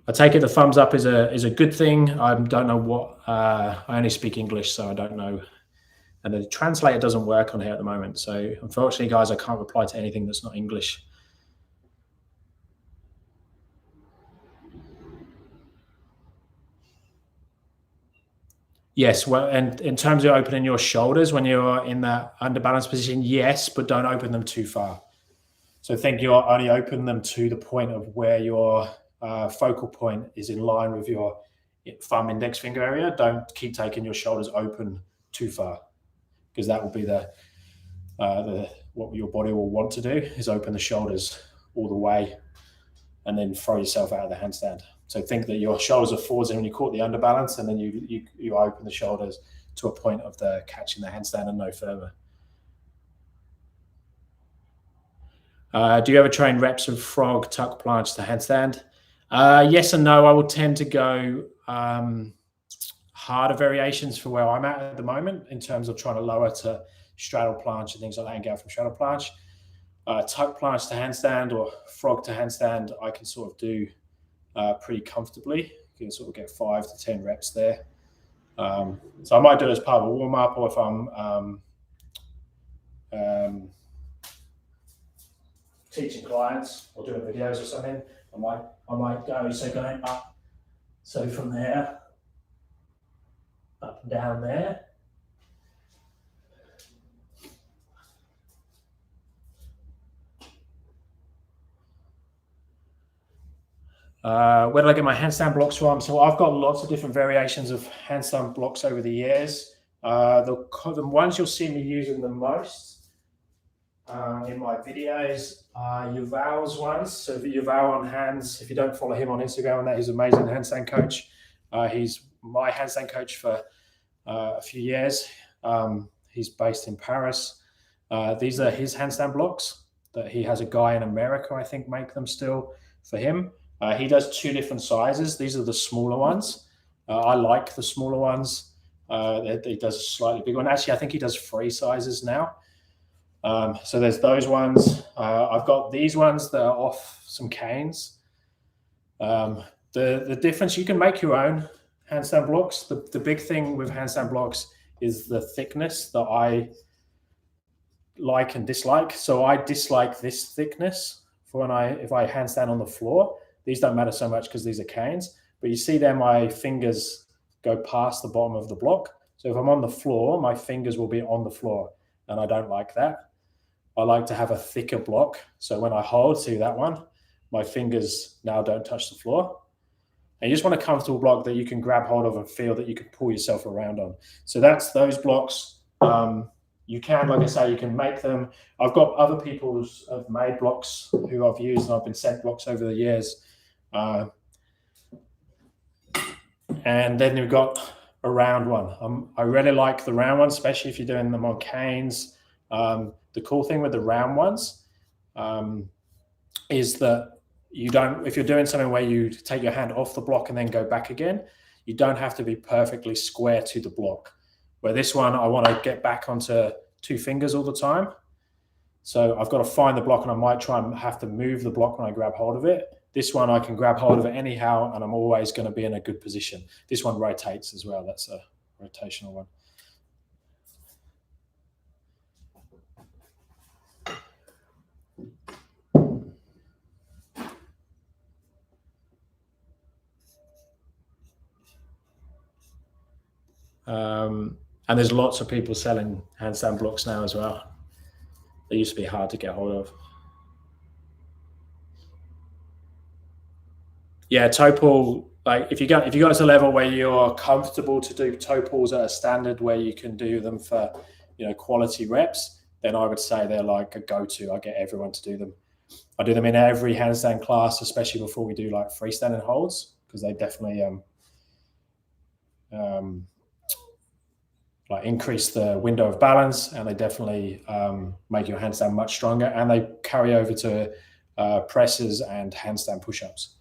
I take it the thumbs up is a good thing. I don't know what, I only speak English, so I don't know. And the translator doesn't work on here at the moment. So unfortunately, guys, I can't reply to anything that's not English. Yes, well, and in terms of opening your shoulders when you're in that underbalanced position, yes, but don't open them too far. So think you're only open them to the point of where your focal point is in line with your thumb index finger area. Don't keep taking your shoulders open too far, because that will be what your body will want to do, is open the shoulders all the way and then throw yourself out of the handstand. So think that your shoulders are forwards and when you caught the underbalance, and then you open the shoulders to a point of the catching the handstand and no further. Do you ever train reps of frog, tuck, planche to handstand? Yes and no. I will tend to go harder variations for where I'm at the moment in terms of trying to lower to straddle planche and things like that and get out from straddle planche. Tuck planche to handstand or frog to handstand, I can sort of do pretty comfortably, You can sort of get 5 to 10 reps there. So I might do it as part of a warm-up, or if I'm teaching clients or doing videos or something, I might go, so going up, so from there, up and down there. Where did I get my handstand blocks from? So I've got lots of different variations of handstand blocks over the years. The ones you'll see me using the most in my videos are Yuval's ones. So Yuval on hands, if you don't follow him on Instagram, that he's an amazing handstand coach. He's my handstand coach for a few years. He's based in Paris. These are his handstand blocks that he has a guy in America, I think, make them still for him. He does 2 different sizes. These are the smaller ones. I like the smaller ones. He does a slightly bigger one. Actually, I think he does 3 sizes now. So there's those ones. I've got these ones that are off some canes. The difference, you can make your own handstand blocks. The big thing with handstand blocks is the thickness that I like and dislike. So I dislike this thickness for if I handstand on the floor. These don't matter so much because these are canes, but you see there my fingers go past the bottom of the block. So if I'm on the floor, my fingers will be on the floor, and I don't like that. I like to have a thicker block. So when I hold, see that one, my fingers now don't touch the floor. And you just want a comfortable block that you can grab hold of and feel that you can pull yourself around on. So that's those blocks. You can, like I say, you can make them. I've got other people who have made blocks who I've used, and I've been sent blocks over the years. And then you've got a round one. I really like the round ones, especially if you're doing them on canes. The cool thing with the round ones is that if you're doing something where you take your hand off the block and then go back again, you don't have to be perfectly square to the block. Where this one, I want to get back onto 2 fingers all the time. So I've got to find the block, and I might try and have to move the block when I grab hold of it. This one, I can grab hold of it anyhow, and I'm always going to be in a good position. This one rotates as well. That's a rotational one. And there's lots of people selling handstand blocks now as well. They used to be hard to get hold of. Yeah, toe pull, like if you got to a level where you're comfortable to do toe pulls at a standard where you can do them for, quality reps, then I would say they're like a go-to. I get everyone to do them. I do them in every handstand class, especially before we do like freestanding holds, because they definitely like increase the window of balance, and they definitely make your handstand much stronger, and they carry over to presses and handstand push-ups.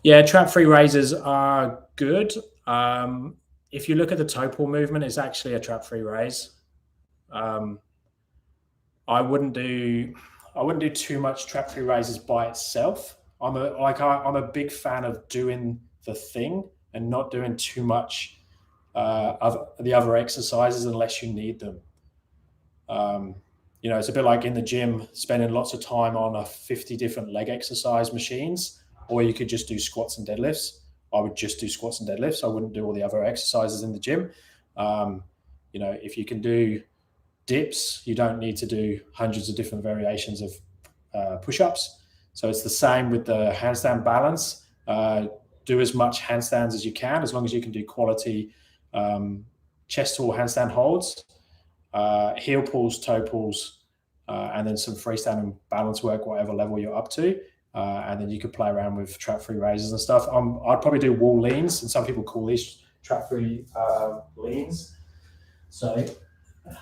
Yeah, trap-free raises are good. If you look at the toe pull movement, it's actually a trap-free raise. I wouldn't do too much trap-free raises by itself. I'm a big fan of doing the thing and not doing too much of the other exercises unless you need them. It's a bit like in the gym, spending lots of time on 50 different leg exercise machines, or you could just do squats and deadlifts. I would just do squats and deadlifts. I wouldn't do all the other exercises in the gym. If you can do dips, you don't need to do hundreds of different variations of push-ups. So it's the same with the handstand balance. Do as much handstands as you can, as long as you can do quality chest wall handstand holds, heel pulls, toe pulls, and then some freestanding balance work, whatever level you're up to. And then you could play around with trap-free raises and stuff. I'd probably do wall leans, and some people call these trap-free leans. So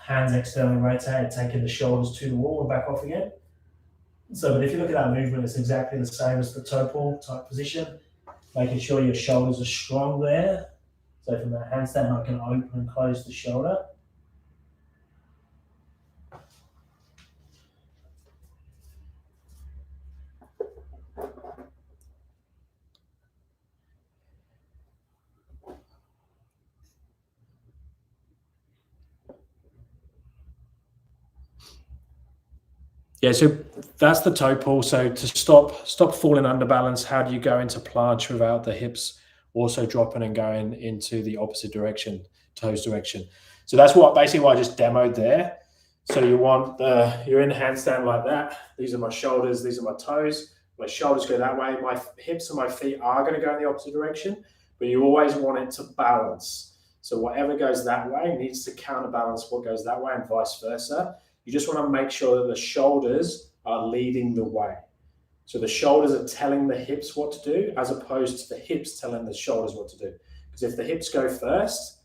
hands externally rotated, taking the shoulders to the wall and back off again. So, but if you look at that movement, it's exactly the same as the toe pull type position, making sure your shoulders are strong there. So from that handstand, I can open and close the shoulder. Yeah, so that's the toe pull. So to stop falling under balance, how do you go into planche without the hips also dropping and going into the opposite direction, toes direction? So that's basically what I just demoed there. So you're in handstand like that. These are my shoulders, these are my toes. My shoulders go that way. My hips and my feet are going to go in the opposite direction, but you always want it to balance. So whatever goes that way needs to counterbalance what goes that way and vice versa. You just want to make sure that the shoulders are leading the way. So the shoulders are telling the hips what to do as opposed to the hips telling the shoulders what to do. Because if the hips go first,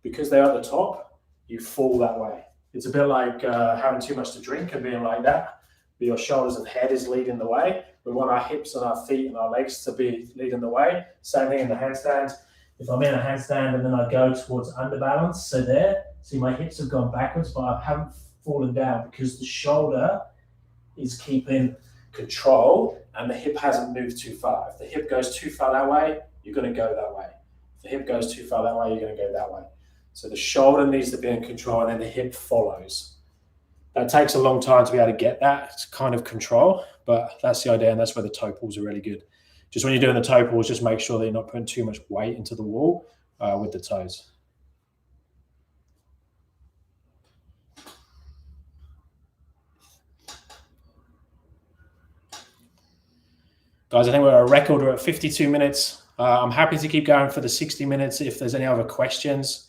because they're at the top, you fall that way. It's a bit like having too much to drink and being like that. Your shoulders and head is leading the way. We want our hips and our feet and our legs to be leading the way. Same thing in the handstand. If I'm in a handstand and then I go towards underbalance, so there, see my hips have gone backwards, but I haven't fallen down because the shoulder is keeping control and the hip hasn't moved too far. If the hip goes too far that way, you're going to go that way. If the hip goes too far that way, you're going to go that way. So the shoulder needs to be in control and then the hip follows. That takes a long time to be able to get that kind of control, but that's the idea, and that's where the toe pulls are really good. Just when you're doing the toe pulls, just make sure that you're not putting too much weight into the wall with the toes. Guys, I think we're at a record. We're at 52 minutes. I'm happy to keep going for the 60 minutes if there's any other questions.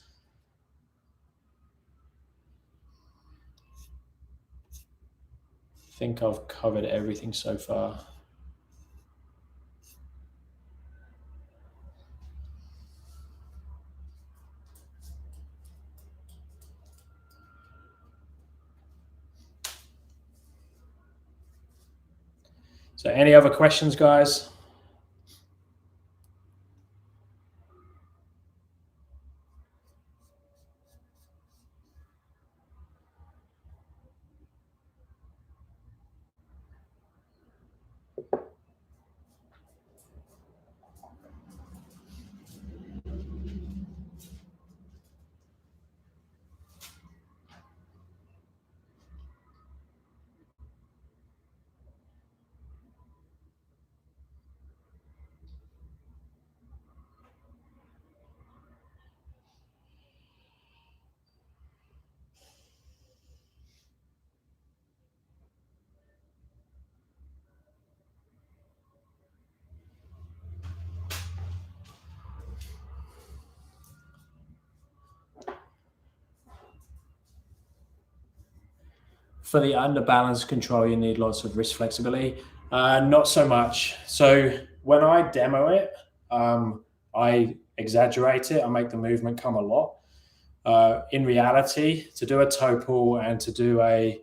I think I've covered everything so far. So any other questions, guys? For the underbalance control, you need lots of wrist flexibility. Not so much. So when I demo it, I exaggerate it. I make the movement come a lot. In reality, to do a toe pull and to do a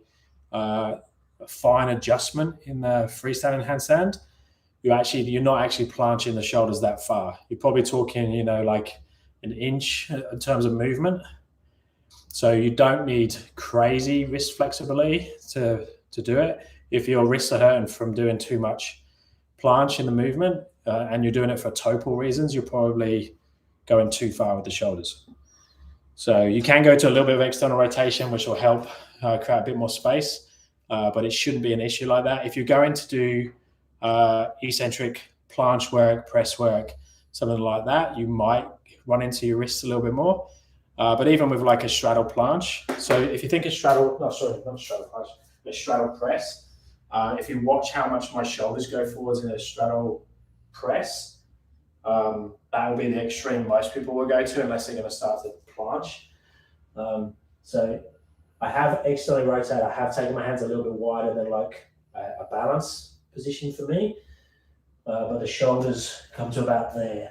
fine adjustment in the freestanding handstand, you're not actually planching the shoulders that far. You're probably talking, like an inch in terms of movement. So you don't need crazy wrist flexibility to do it. If your wrists are hurting from doing too much planche in the movement and you're doing it for toe pull reasons, you're probably going too far with the shoulders. So you can go to a little bit of external rotation, which will help create a bit more space, but it shouldn't be an issue like that. If you're going to do eccentric planche work, press work, something like that, you might run into your wrists a little bit more. But even with like a straddle planche, so if you think a straddle press, if you watch how much my shoulders go forwards in a straddle press, that will be the extreme most people will go to unless they're going to start to planche. So I have externally rotated. I have taken my hands a little bit wider than like a balance position for me, but the shoulders come to about there,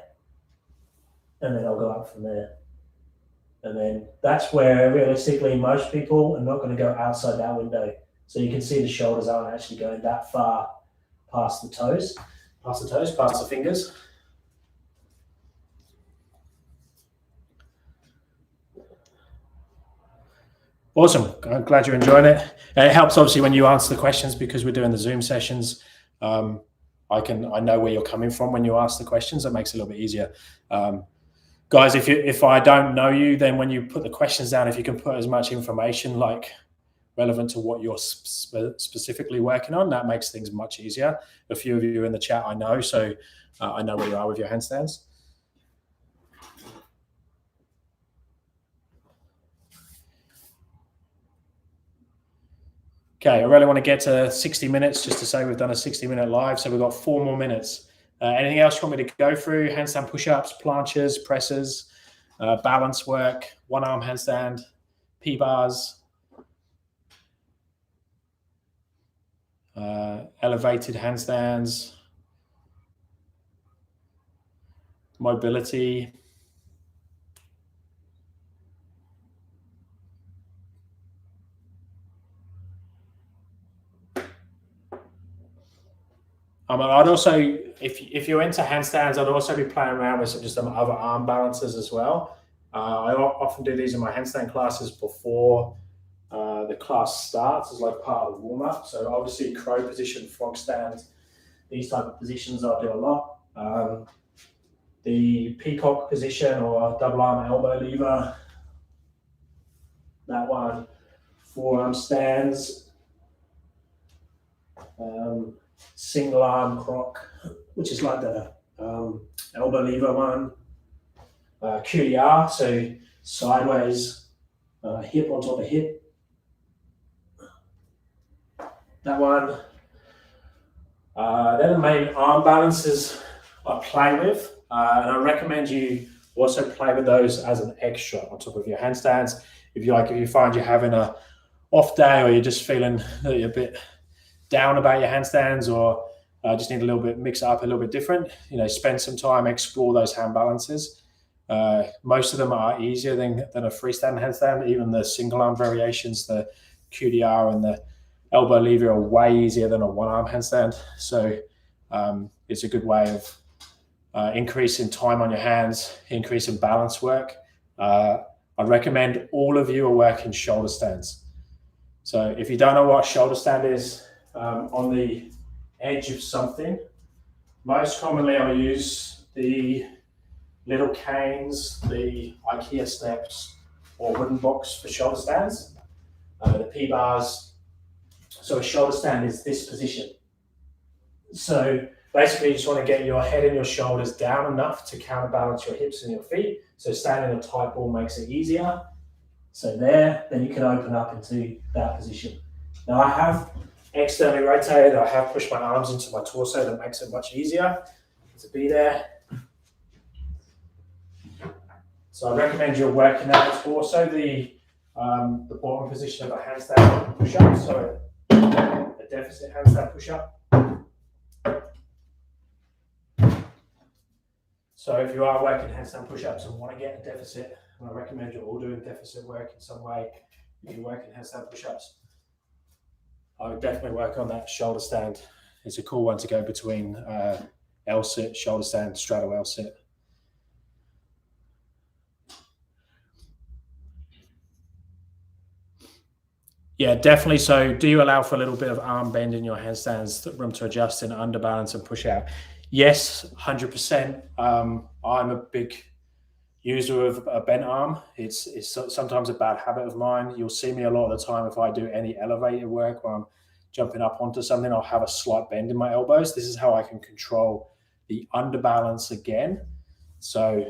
and then I'll go up from there. And then that's where realistically most people are not going to go outside that window. So you can see the shoulders aren't actually going that far past the toes, past the fingers. Awesome. I'm glad you're enjoying it. It helps obviously when you answer the questions because we're doing the Zoom sessions. I know where you're coming from when you ask the questions. That makes it a little bit easier. Guys, if I don't know you, then when you put the questions down, if you can put as much information like relevant to what you're specifically working on. That makes things much easier. A few of you in the chat I know, so I know where you are with your handstands. Okay, I really want to get to 60 minutes just to say we've done a 60-minute live, so we've got 4 more minutes. Anything else you want me to go through? Handstand push-ups, planches, presses, balance work, one-arm handstand, P-bars, elevated handstands, mobility. I'd also, if you're into handstands, I'd also be playing around with just some other arm balances as well. I often do these in my handstand classes before the class starts as like part of the warm-up. So obviously crow position, frog stand, these type of positions I'll do a lot. The peacock position or double arm elbow lever, that one, forearm stands, single arm croc, which is like the elbow lever one, QDR, so sideways, hip on top of hip, that one. They're the main arm balances I play with, and I recommend you also play with those as an extra on top of your handstands. If you find you're having a off day, or you're just feeling that you're a bit down about your handstands, or just need a little bit, mix it up a little bit different, spend some time, explore those hand balances. Most of them are easier than a freestanding handstand. Even the single arm variations, the QDR and the elbow lever, are way easier than a one arm handstand. So it's a good way of increasing time on your hands, increasing balance work. I'd recommend all of you are working shoulder stands. So if you don't know what a shoulder stand is, on the edge of something, most commonly I'll use the little canes, the IKEA steps, or wooden box for shoulder stands, the P-bars. So a shoulder stand is this position. So basically you just want to get your head and your shoulders down enough to counterbalance your hips and your feet. So standing in a tight ball makes it easier. So there, then you can open up into that position. Now I have externally rotated, I have pushed my arms into my torso. That makes it much easier to be there. So I recommend you're working out also the bottom position of a handstand push-up, so a deficit handstand push-up. So if you are working handstand push-ups and want to get a deficit, I recommend you're all doing deficit work in some way. If you're working handstand push-ups, I would definitely work on that shoulder stand. It's a cool one to go between L-sit, shoulder stand, straddle L-sit. Yeah, definitely. So do you allow for a little bit of arm bend in your handstands, room to adjust and underbalance and push out? Yes, 100%. I'm a big user of a bent arm. It's sometimes a bad habit of mine. You'll see me a lot of the time if I do any elevated work where I'm jumping up onto something, I'll have a slight bend in my elbows. This is how I can control the underbalance again. So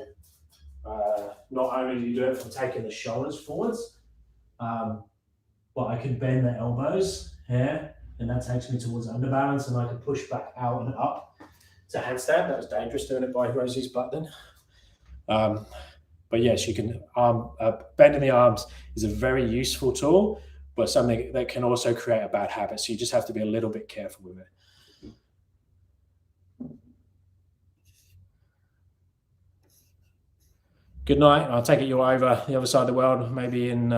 not only do you do it from taking the shoulders forwards, but I can bend the elbows here, and that takes me towards underbalance, and I can push back out and up to handstand. That was dangerous doing it by Rosie's butt then. But yes, you can bending the arms is a very useful tool, but something that can also create a bad habit. So you just have to be a little bit careful with it. Good night. I'll take it you're over the other side of the world, maybe in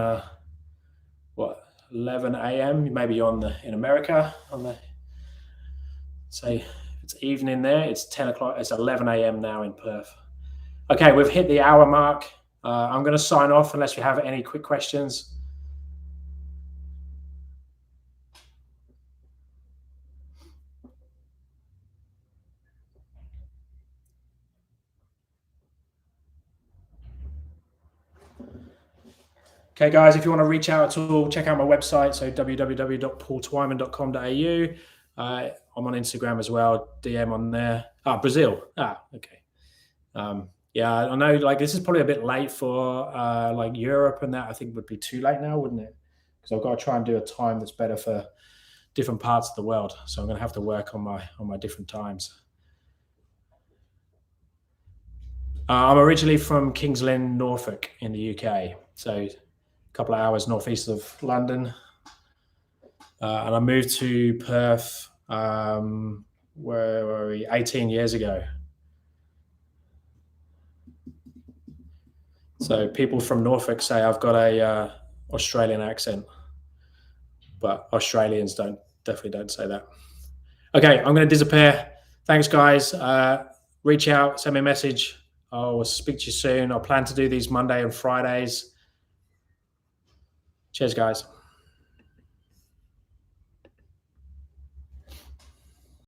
11 a.m. Maybe in America on the, say it's evening there. It's 10 o'clock. It's 11 a.m. now in Perth. Okay, we've hit the hour mark. I'm going to sign off unless you have any quick questions. Okay, guys, if you want to reach out at all, check out my website, so www.paultwyman.com.au. I'm on Instagram as well, DM on there. Brazil. Okay. Yeah, I know, like, this is probably a bit late for like Europe and that. I think would be too late now, wouldn't it? Because I've got to try and do a time that's better for different parts of the world. So I'm going to have to work on my different times. I'm originally from Kings Lynn, Norfolk in the UK. So a couple of hours northeast of London. And I moved to Perth, where were we, 18 years ago. So people from Norfolk say I've got a Australian accent, but Australians definitely don't say that. Okay, I'm going to disappear. Thanks, guys. Reach out, send me a message. I'll speak to you soon. I'll plan to do these Monday and Fridays. Cheers, guys.